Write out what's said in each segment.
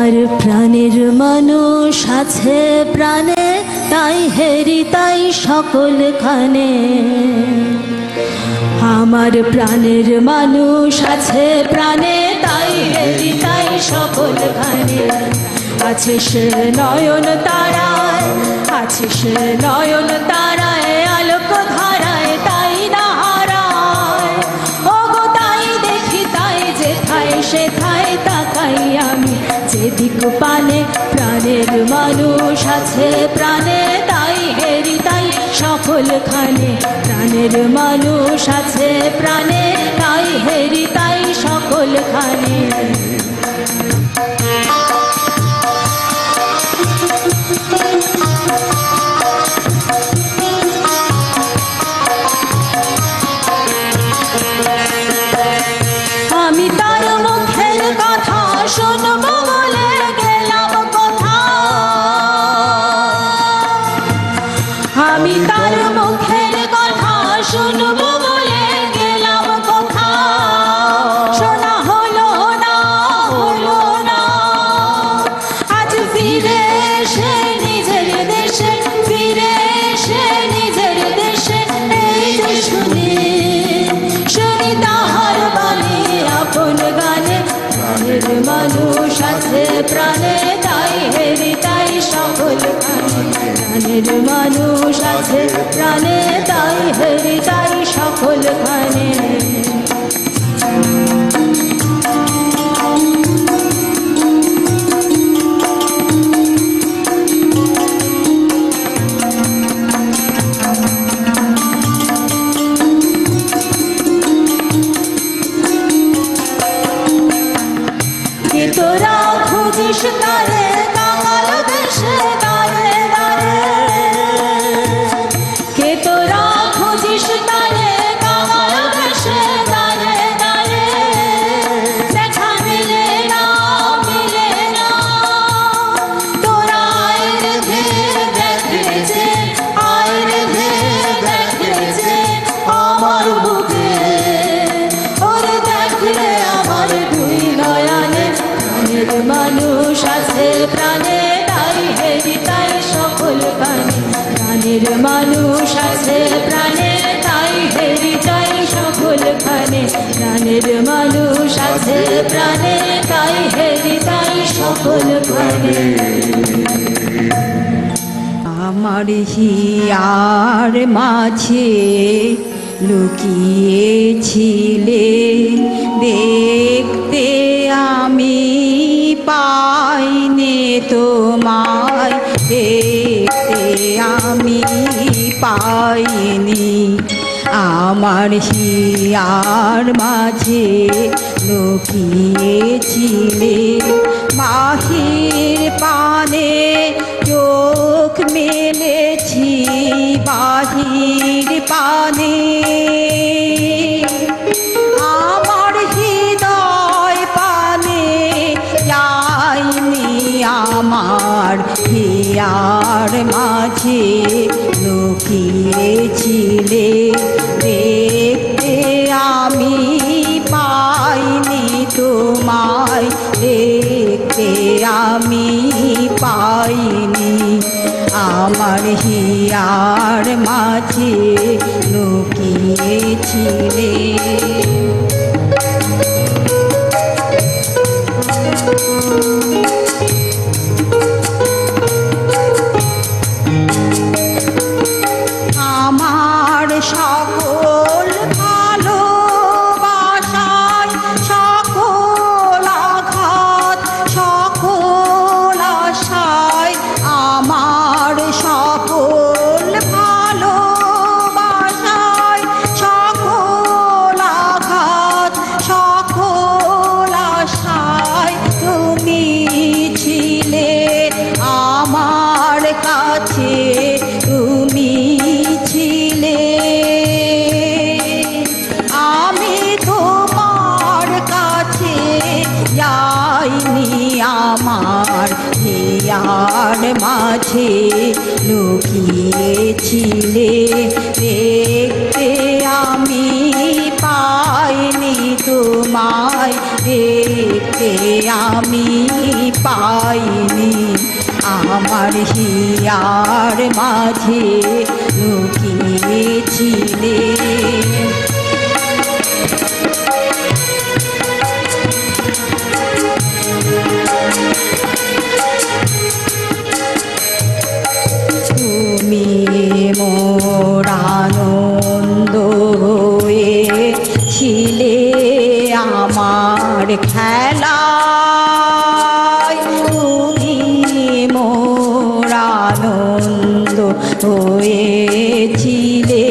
আমার প্রাণের মানুষ আছে প্রাণে, তাই হেরি তাই সকলখানে। আমার প্রাণের মানুষ আছে প্রাণে, তাই হেরি তাই সকলখানে। আছে সে নয়ন তারায়, আছে সে নয়ন তারায়, আলোক ধারায় তাই না হারায়। ওগো তাই দেখি তাই যেথায় সেথায় তাকাই আমি, যেদিক পানে প্রাণের মানুষ আছে প্রাণে, তাই হেরি তাই সকলখানে। প্রাণের মানুষ আছে প্রাণে, তাই হেরি তাই সকলখানে। আমি তার মুখের কথা শুনবো বলে গেলাম কথা, আমি তার মুখের কথা শুনবো বলে গেলাম কথা। শোনা হলো না, হলো না। আজ ফিরে এসে নিজের দেশে, ফিরে এসে নিজের দেশে, এই যে শুনি শুনি তাহার বাণী আপন গানে। প্রাণের মানুষ আছে প্রাণে, তাই হেরি তাই সকলখানে। প্রাণের মানুষ আছে প্রাণে, তাই হেরি তাই সকলখানে। তোরা খুঁজিস তারে কাঙাল দেশে দাঁড়ে দাঁড়ে, কে তোরা খুঁজিস তারে কাঙাল দেশে দাঁড়ে দাঁড়ে। দেখা মিলে না, মিলে না। তোরা আয় রেখে দেখেছে, আয় রেখে দেখেছে আমার বুকে। ওরে দেখলে আমার দুই নয়নে। প্রাণের মানুষ আছে প্রাণে, তাই হেরি তাই সকলখানে। প্রাণের মানুষ আছে প্রাণে, তাই হেরি তাই সকলখানে। প্রাণের মানুষ আছে প্রাণে, তাই হেরি তাই সকলখানে। আমার হিয়ার মাঝে লুকিয়েছিলে, দেখতে আমি পাইনে তোমায়, দেখতে আমি পাইনি। আমার হিয়ার মাঝে লুকিয়েছিলে, মাহির পানে চোখ মেলেছি বাহির পানে। আমার হৃদয় পানে যায়নি, আমার হিয়ার মাঝে লুকিয়েছিলে, দেখতে আমি পাইনি তোমায়, দেখতে আমি পাইনি। আমার হিয়ার মাঝে লুকিয়েছিলে। আমার সকল ভালোবাসায়, সকল আঘাত, সকল আশায়, আমার সকল ভালোবাসায়, সকল আঘাত, সকল আশায় তুমি ছিলে আমার কাছে, তুমি ছিলে। আমি তোমার কাছে যাইনি, আমার হিয়ার মাঝে লুকিয়েছিলে, দেখতে আমি পাইনি তোমায়, দেখতে আমি পাইনি আমার হিয়ার মাঝে লুকিয়েছিলে তুমি মোর আনন্দ হয়েছিলে আমার খেলায় তুমি মোর আনন্দ হয়েছিলে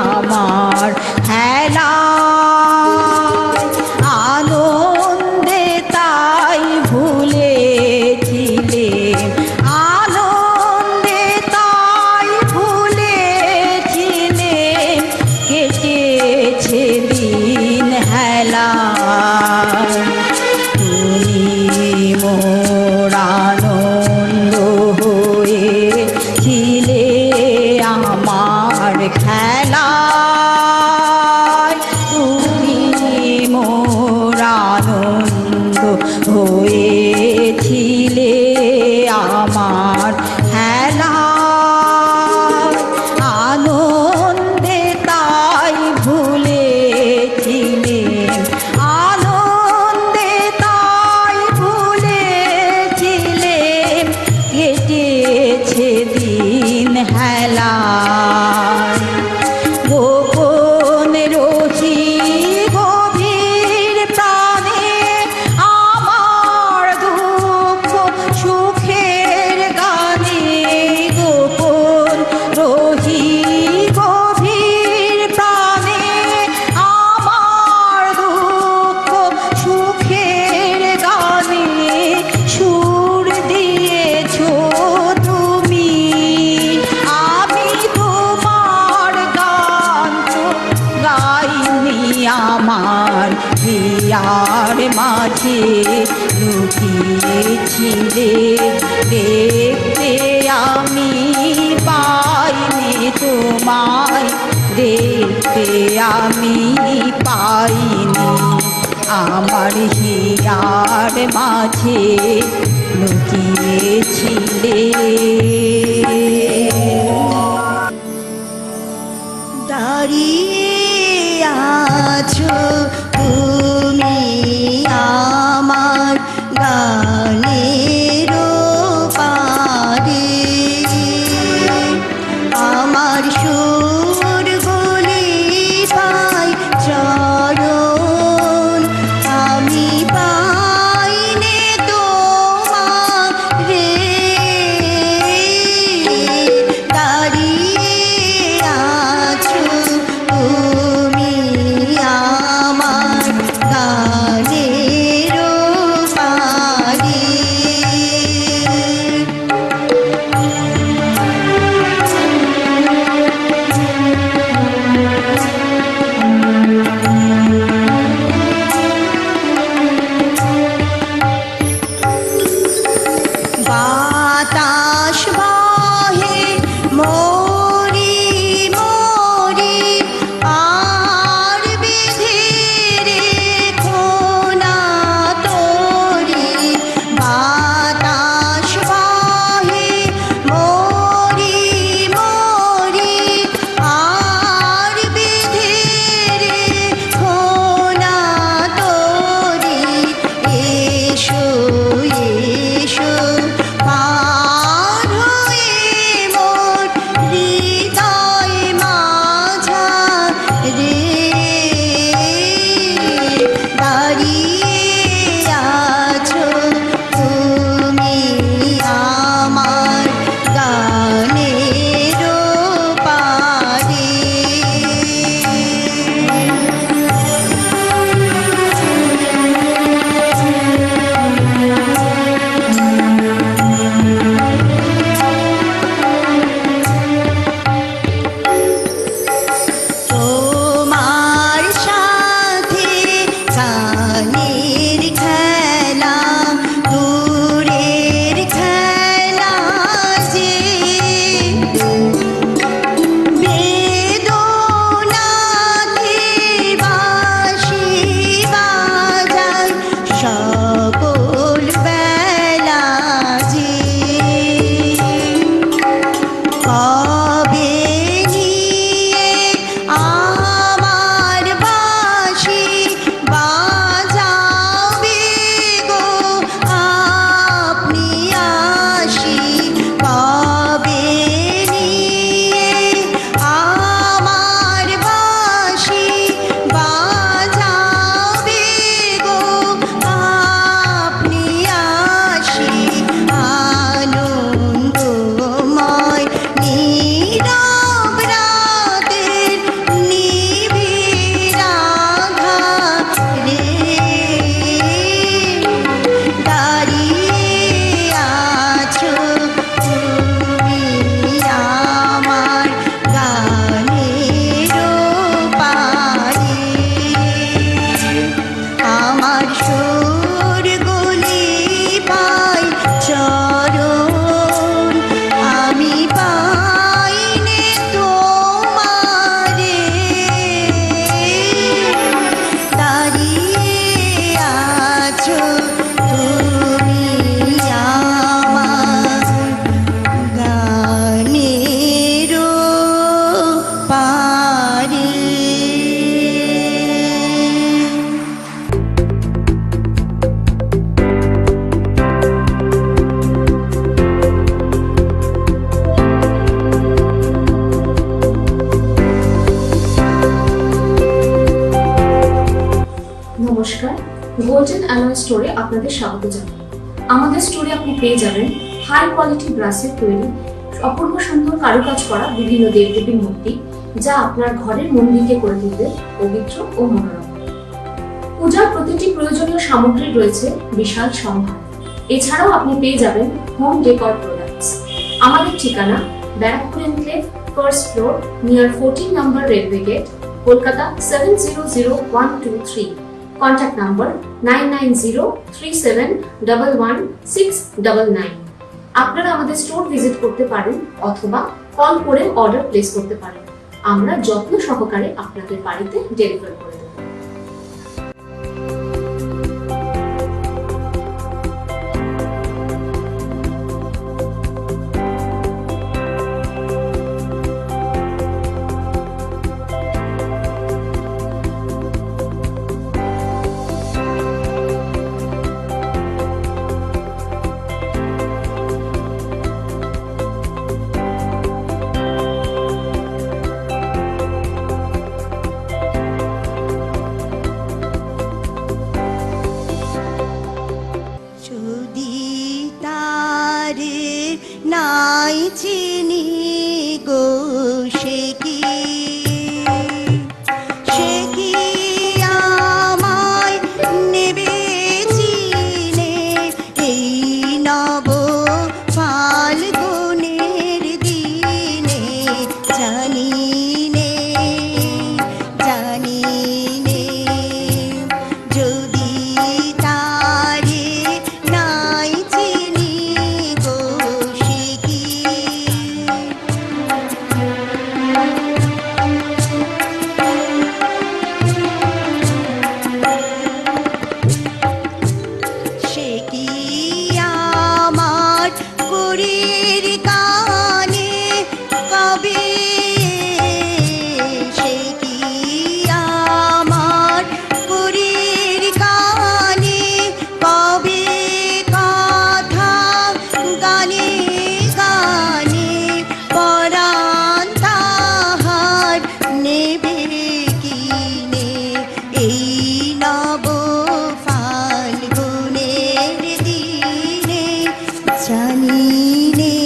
আমার খেলায় আনন্দে তাই ভুলেছিলে আনন্দে তাই ভুলেছিলে কেটেছে দিন হেলা তুমি মোর আনন্দ হয়েছিলে আমার খেলায় তুমি মোর আনন্দ হয়েছিলে আমার খেলায় আনন্দে তাই ভুলেছিলে আনন্দে তাই ভুলেছিলে কেটেছে দিন হেলায় গোপন রহি গভীর প্রাণে আমার দুঃখ সুখের গানে গোপন রহি গভীর প্রাণে আমার দুঃখ সুখের গানে সুর দিয়েছ তুমি আমি তোমার গান তো গাইনি আমার হিয়ার মাঝে লুকিয়েছিলে দেখতে আমি পাইনি তোমায় দেখতে আমি পাইনি আমার হিয়ার মাঝে লুকিয়েছিলে দাঁড়িয়ে আছো তুমি আমার গানের পারে আমার সুর গুলি পাই চরণ আমি পাইনে তোমারে দাঁড়িয়ে আছো তুমি আমার গানের পারে বাতাস বহে মরি মরি আর বিধি রেখো না তোরি বাতাস বহে মরি মরি আর বিধি রেখো না তোরি এসো এসো পার হয়ে মোর হৃদয় মাঝারে দাঁড়িয়ে আছো তুমি আমার গানের পারে গোল্ডেন অ্যালয় স্টোরে আপনাদের স্বাগত জানাই। আমাদের স্টোরে আপনি পেয়ে যাবেন হাই কোয়ালিটি ব্রাসের তৈরি অপূর্ব সুন্দর কারুকাজ করা বিভিন্ন দেবদেবীর মূর্তি, যা আপনার ঘরের মন্দিরকে করে তুলবে পবিত্র ও মনোরম। পূজার প্রতিটি প্রয়োজনীয় সামগ্রী রয়েছে বিশাল সম্ভার। এছাড়াও আপনি পেয়ে যাবেন হোম ডেকর প্রোডাক্টস। আমাদের ঠিকানা Barrackpore enclave, first floor, near 14 number railway gate, Kolkata 700123। Contact number 9903711699। আপনারা আমাদের স্টোর ভিজিট করতে পারেন অথবা কল করে অর্ডার প্লেস করতে পারেন। আমরা যত্ন সহকারে আপনাদের বাড়িতে ডেলিভার করে দেব। যদি তারে নাই চিনি গো সে কি আমায় নেবে চিনে এই নব ফাল্গুনের দিনে জানি নে যদি তারে নাই চিনি গো সে কি সে কি আমার কুড়ির কানে কবে সে কি আমার কুড়ির কানে কবে কথা গানে গানে পরাণ তাহার নেবে কিনে এই নব ফাল্গুনের দিনে জানি নে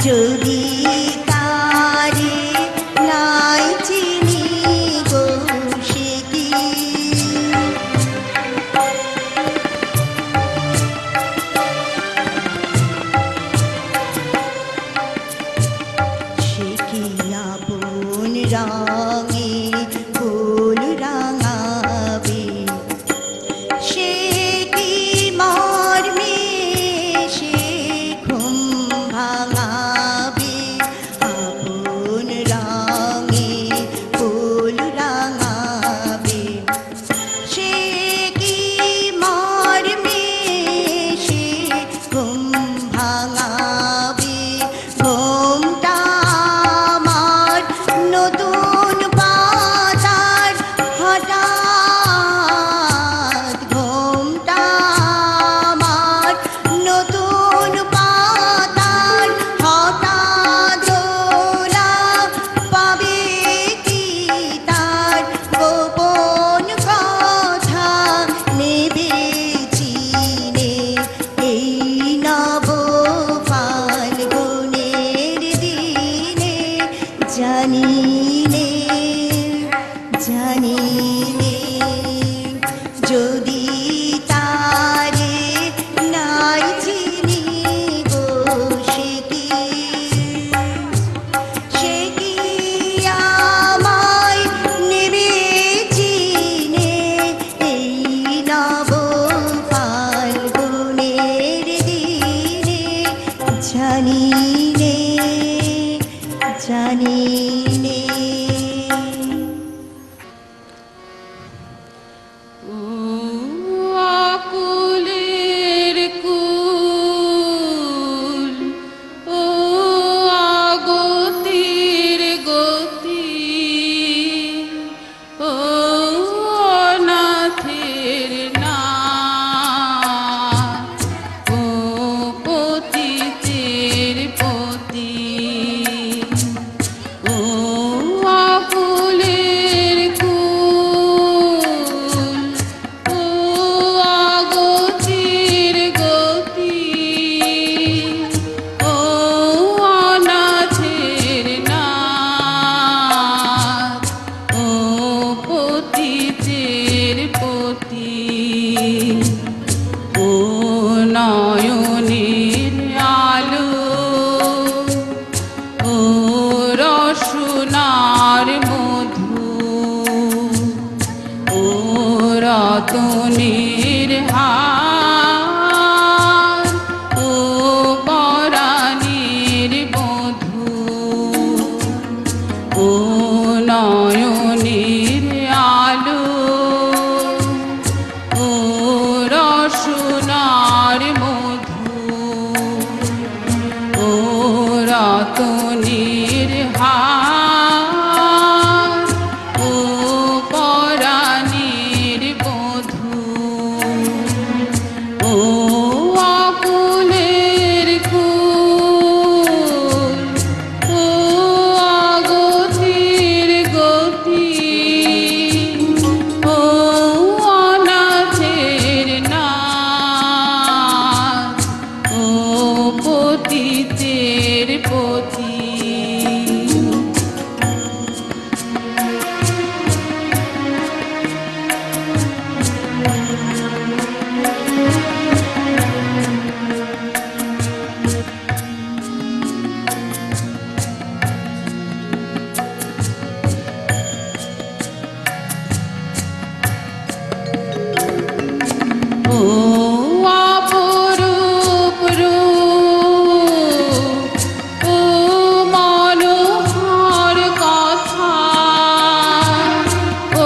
যদি তারে নাই চিনি গো সে কি সে কি আপন রঙে ফুল রাঙাবে সে কি মর্মে সে ঘুম ভাঙাবে আপন রঙে ফুল রাঙাবে সে কি মর্মে সে ঘুম ভাঙাবে ঘুমটা আমার নতুন পাতার হঠাৎ ঘুমটা আমার নতুন পাতার হঠাৎ দোলা পাবে কি তার গোপন কথা নেবে চিনে এই নব ফাল্গুনের দিনে জানি নে যদি তারে নাই চিনি গো সে কি আমায় নেবে চিনে এই নব ফাল্গুনের দিনে জানি নে ও আকুলের কুল, ও আগতির গতি, ও অনাথের নাথ, ও পতিতের পতি, ও আকুলের কুল, রতনের হার ও পরাণের বধূ ও নয়নের আলো ও রসনার মধু ও রতনের হার ও পরাণের বধূ ও আকুলের কুল ও আগতির গতি ও অনাথের নাথ ও পতিতের পতি ও অপরূপ রূপ ও মনোহর কথা ও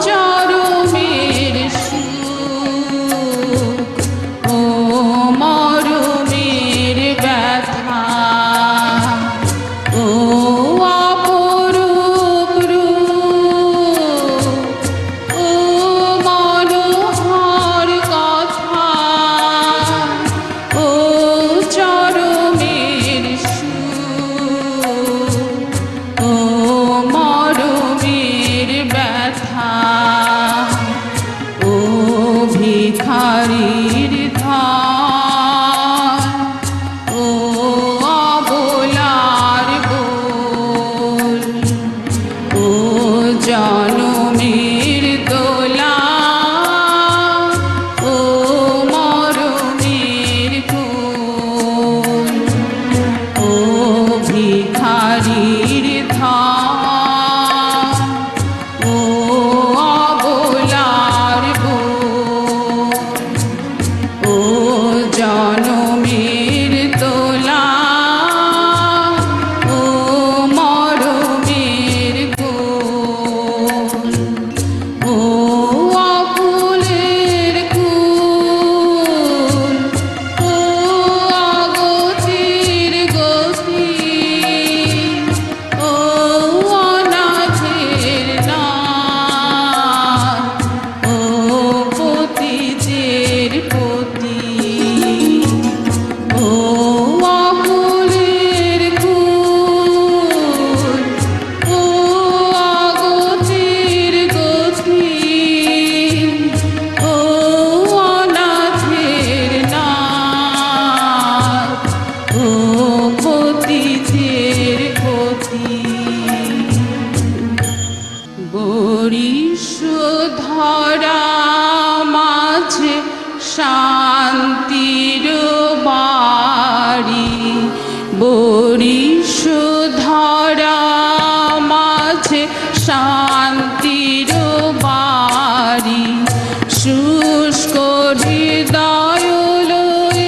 চরমের সুখ ও মরমের ব্যথা ও অপরূপ রূপ ও মনোহর কথা ও চরমের সুখ ও মরমের ব্যথা ও ভিখারির ধন ও অবলার বোল ও জনমের দোলা ও মরমের কোল ও ভিখারির ধন ও অবলার বোল ও জনমের দোলা ও মরমের কোল ও আকুলের কুল ও আগতির গতি ও অনাথের নাথ ও পতিতের পতি ও আকুলের কুল ও আগতির গতি ও অনাথের নাথ ও পতিতের পতি বরিশ ধরা মাঝে শান্তির বাড়ি বরিশ ধরা মাঝে শান্তির বাড়ি শুষ্ক হৃদয় লয়ে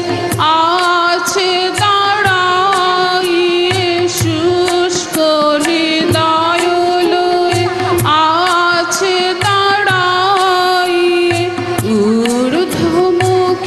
আছে দাঁড়াইয়ে শুষ্ক হৃদয় লয়ে আছে দাঁড়াইয়ে ঊর্ধ্বমুখী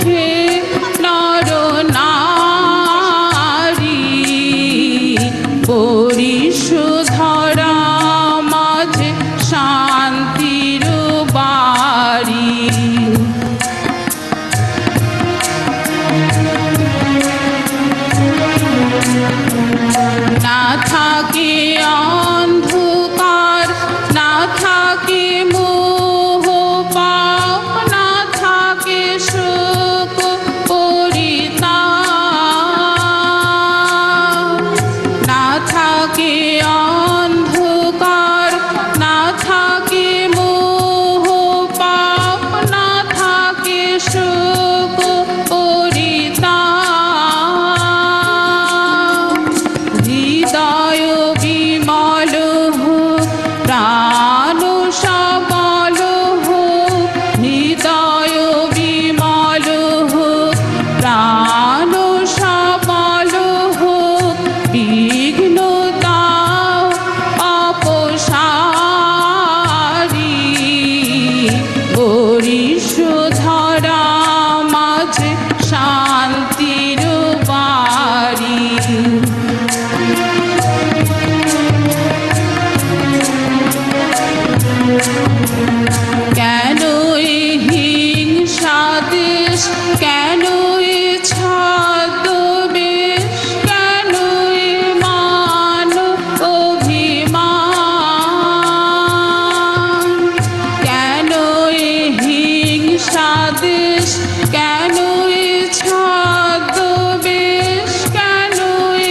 সাদেশ, কেন এ ছদ্মবেশ, কেন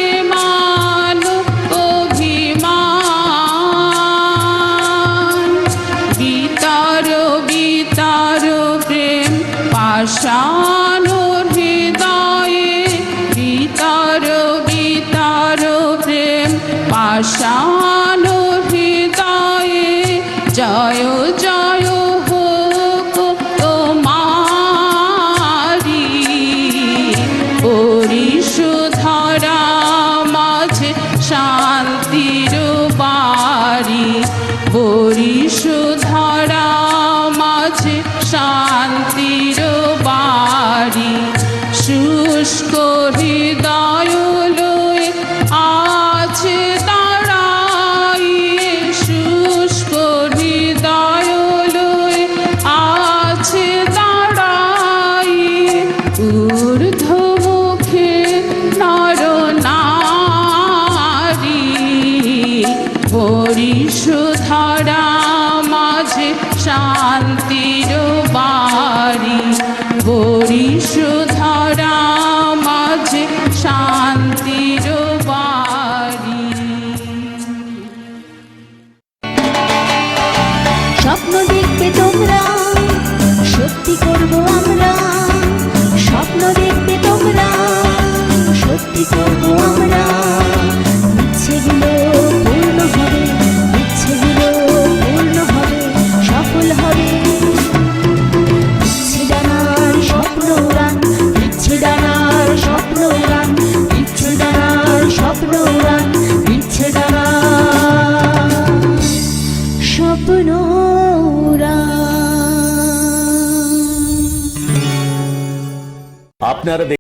এ মান অভিমান। বিতার বিতার প্রেম পাষাণ হৃদয়ে, বিতার বিতার প্রেম পাষাণ হৃদয়ে, জয় জয় হোক তোমারি। পরিশুধরা মাঝে শান্তির বাড়ি, পরিশুধরা মাঝে শান্তির বাড়ি। শুষ্ক হৃদয় লয়ে আছে দাঁড়াইয়ে, শুষ্ক হৃদয় লয়ে আছে দাঁড়াইয়ে, ঊর্ধ্বমুখে নর নারী। পরিশুধরা মাঝে শান্তির বাড়ি, পরিশুধরা মাঝে শান্তির বাড়ি। স্বপ্ন দেখবে তোমরা, সত্যি করব আমরা। স্বপ্ন দেখবে তোমরা, সত্যি করব আমরা। ইচ্ছেগুলো পূর্ণ হবে, ইচ্ছেগুলো পূর্ণ হবে, সফল হবে। ইচ্ছে ডানার স্বপ্ন উড়ান, ইচ্ছে ডানার স্বপ্ন উড়ান, ইচ্ছে ডানার স্বপ্ন উড়ান, ইচ্ছে ডানার স্বপ্ন উড়ান। আপনারা